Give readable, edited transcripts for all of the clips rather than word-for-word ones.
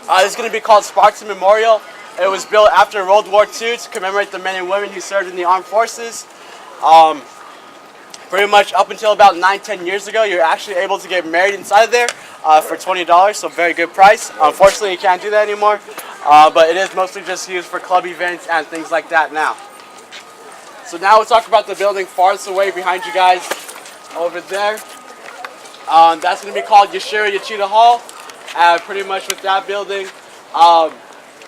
This is going to be called Spartan Memorial. It was built after World War II to commemorate the men and women who served in the armed forces. Pretty much up until about 9-10 years ago, you're actually able to get married inside of there for $20, so very good price. Unfortunately, you can't do that anymore, but it is mostly just used for club events and things like that now. So now we'll talk about the building farthest away behind you guys over there. That's going to be called Yashira Yachida Hall. Pretty much with that building,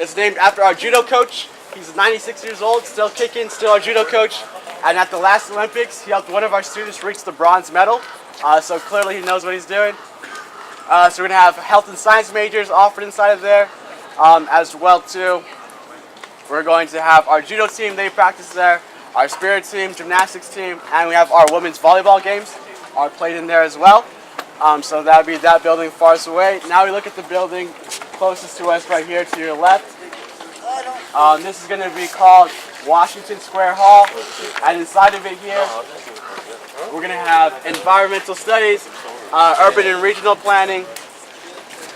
it's named after our judo coach. He's 96 years old, still kicking, still our judo coach. And at the last Olympics, he helped one of our students reach the bronze medal. So clearly he knows what he's doing. So we're going to have health and science majors offered inside of there as well too. We're going to have our judo team, they practice there. Our spirit team, gymnastics team, and we have our women's volleyball games are played in there as well. So that would be that building farthest away. Now we look at the building closest to us right here to your left. This is going to be called Washington Square Hall, and inside of it here, we're going to have environmental studies, urban and regional planning.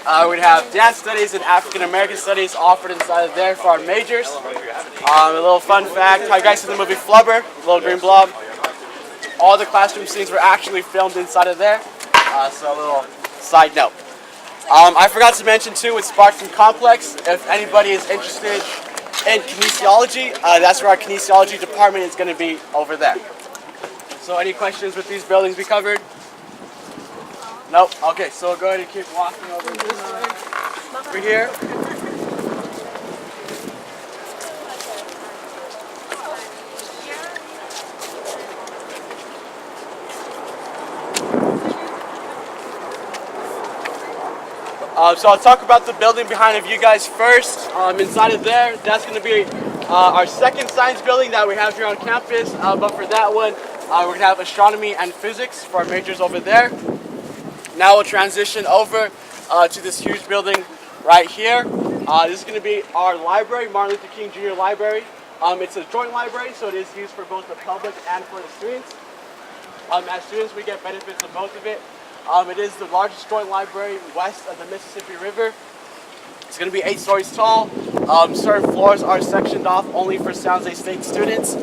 We're going to have dance studies and African American studies offered inside of there for our majors. A little fun fact, how you guys see the movie Flubber, Little Green Blob? All the classroom scenes were actually filmed inside of there, so a little side note. I forgot to mention too with Spartan Complex, if anybody is interested in kinesiology, that's where our kinesiology department is going to be over there. So any questions with these buildings we covered? Nope. Okay, so we'll go ahead and keep walking over this way. Over here. So I'll talk about the building behind of you guys first. Inside of there, that's going to be our second science building that we have here on campus. But for that one, we're going to have astronomy and physics for our majors over there. Now we'll transition over to this huge building right here. This is going to be our library, Martin Luther King Jr. Library. It's a joint library, so it is used for both the public and for the students. As students, we get benefits of both of it. It is the largest joint library west of the Mississippi River. It's going to be 8 stories tall. Certain floors are sectioned off only for San Jose State students.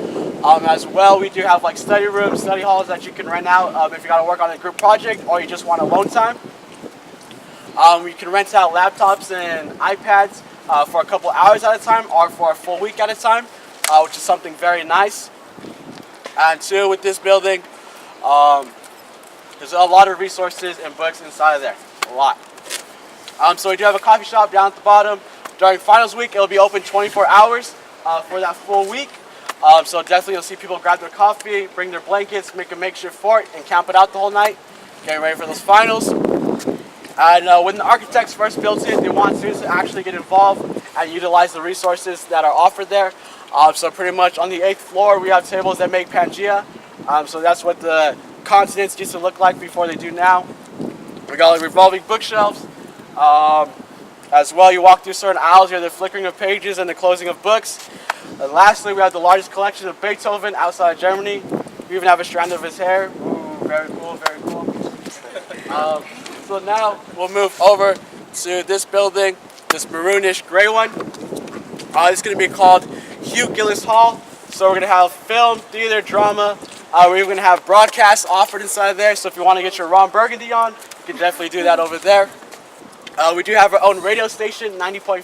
As well, we do have like study rooms, study halls that you can rent out if you got to work on a group project or you just want alone time. You can rent out laptops and iPads for a couple hours at a time or for a full week at a time, which is something very nice. And two, with this building, there's a lot of resources and books inside of there. A lot. So we do have a coffee shop down at the bottom. During finals week, it'll be open 24 hours for that full week. So definitely you'll see people grab their coffee, bring their blankets, make a makeshift fort, and camp it out the whole night. Getting ready for those finals. And when the architects first built it, they want students to actually get involved and utilize the resources that are offered there. So pretty much on the 8th floor, we have tables that make Pangea. So that's what the continents used to look like before they do now. We got revolving bookshelves. As well, you walk through certain aisles, you have the flickering of pages and the closing of books. And lastly, we have the largest collection of Beethoven outside of Germany. We even have a strand of his hair. Ooh, very cool, very cool. So now we'll move over to this building, this maroonish gray one. It's going to be called Hugh Gillis Hall. So we're going to have film, theater, drama. We're even going to have broadcasts offered inside there. So if you want to get your Ron Burgundy on, you can definitely do that over there. We do have our own radio station, 90.5.